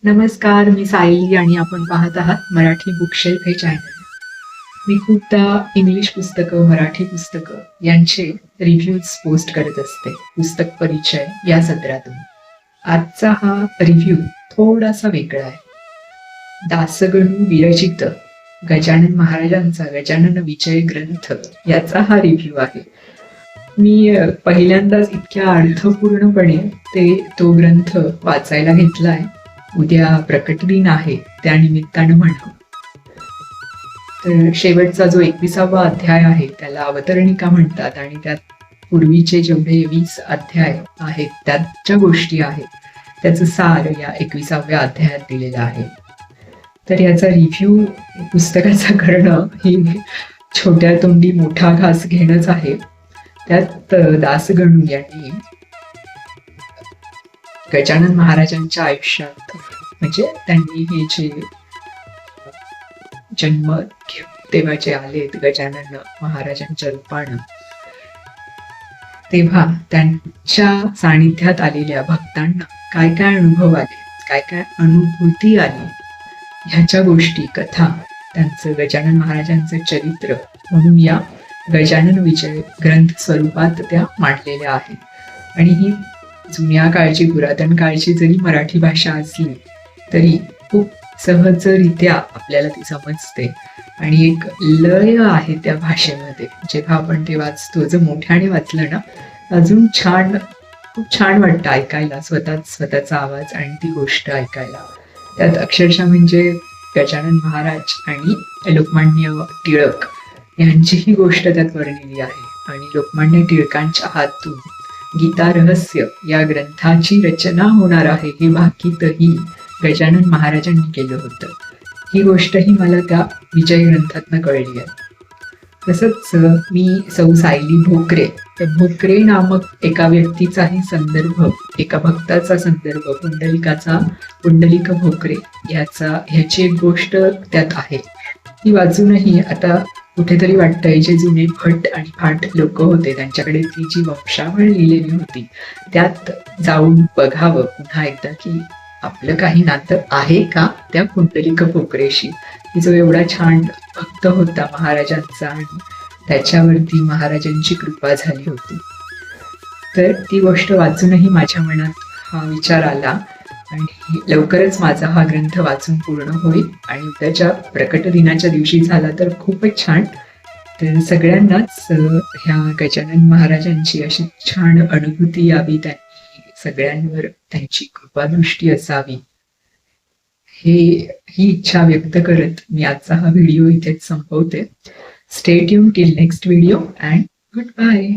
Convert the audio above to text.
नमस्कार, मी सायली आणि आपण पाहत आहात मराठी बुकशेल्फ हे चॅनल. मी खूपदा इंग्लिश पुस्तकं, मराठी पुस्तकं यांचे रिव्ह्यूज पोस्ट करत असते पुस्तक परिचय या सत्रातून. आजचा हा रिव्ह्यू थोडासा वेगळा आहे. दासगणू विरचित गजानन महाराजांचा गजानन विजय ग्रंथ याचा हा रिव्ह्यू आहे. मी पहिल्यांदाच इतक्या अर्थपूर्णपणे तो ग्रंथ वाचायला घेतलाय. उद्या प्रकट दिन आहे, त्या निमित्तानं म्हणा. तर शेवटचा जो 21वा अध्याय आहे त्याला अवतरणिका म्हणतात आणि त्यात पूर्वीचे जेवढे 20 अध्याय आहेत त्यात ज्या गोष्टी आहेत त्याचं सार या 21व्या अध्यायात दिलेलं आहे. तर याचा रिव्ह्यू पुस्तकाचा करणं ही छोट्या तोंडी मोठा घास घेणंच आहे. त्यात दासगणू यांनी गजानन महाराजांच्या आयुष्यात म्हणजे त्यांनी हे जे जन्म तेव्हा जे आलेत गजानन महाराजांच्या रूपानं, तेव्हा त्यांच्या सानिध्यात आलेल्या भक्तांना काय काय अनुभव आले, काय काय अनुभूती आली, ह्याच्या गोष्टी, कथा, त्यांचं गजानन महाराजांचं चरित्र म्हणून या गजानन विजय ग्रंथ स्वरूपात त्या मांडलेल्या आहेत. आणि ही जुन्या काळची, पुरातन काळची जरी मराठी भाषा असली तरी खूप सहजरित्या आपल्याला ती समजते आणि एक लय आहे त्या भाषेमध्ये. जेव्हा आपण ते वाचतो, जर मोठ्याने वाचलं ना, अजून खूप छान वाटतं ऐकायला, स्वतःचा आवाज आणि ती गोष्ट ऐकायला. त्यात अक्षरशः म्हणजे गजानन महाराज आणि लोकमान्य टिळक यांची ही गोष्ट त्यात वर्णिली आहे. आणि लोकमान्य टिळकांच्या हातून गीता रहस्य या ग्रंथाची रचना होणार आहे हे भाकीतही गजानन महाराजांनी केलं होतं. ही गोष्टही मला त्या विजय ग्रंथातनं कळली आहे. तसंच मी सौ सायली भोकरे, तर भोकरे नामक एका व्यक्तीचाही संदर्भ, एका भक्ताचा संदर्भ, पुंडलिक भोकरे ह्याची एक गोष्ट त्यात आहे. ती वाचूनही आता कुठेतरी वाटतंय, जे जुने भट आणि फाट लोक होते त्यांच्याकडे ती जी वंशावळ लिहिलेली होती त्यात जाऊन बघावं पुन्हा एकदा की आपलं काही नातं आहे का त्या पुंडलिक भोकरेशी, की जो एवढा छान भक्त होता महाराजांचा आणि त्याच्यावरती महाराजांची कृपा झाली होती. तर ती गोष्ट वाचूनही माझ्या मनात हा विचार आला आणि लवकरच माझा हा ग्रंथ वाचून पूर्ण होईल आणि उद्याच्या प्रकट दिनाच्या दिवशी झाला तर खूपच छान. तर सगळ्यांनाच ह्या गजानन महाराजांची अशी छान अनुभूती यावी, त्यांनी सगळ्यांवर त्यांची कृपादृष्टी असावी, ही इच्छा व्यक्त करत मी आजचा हा व्हिडिओ इथेच संपवते. Stay tune till next video and good bye.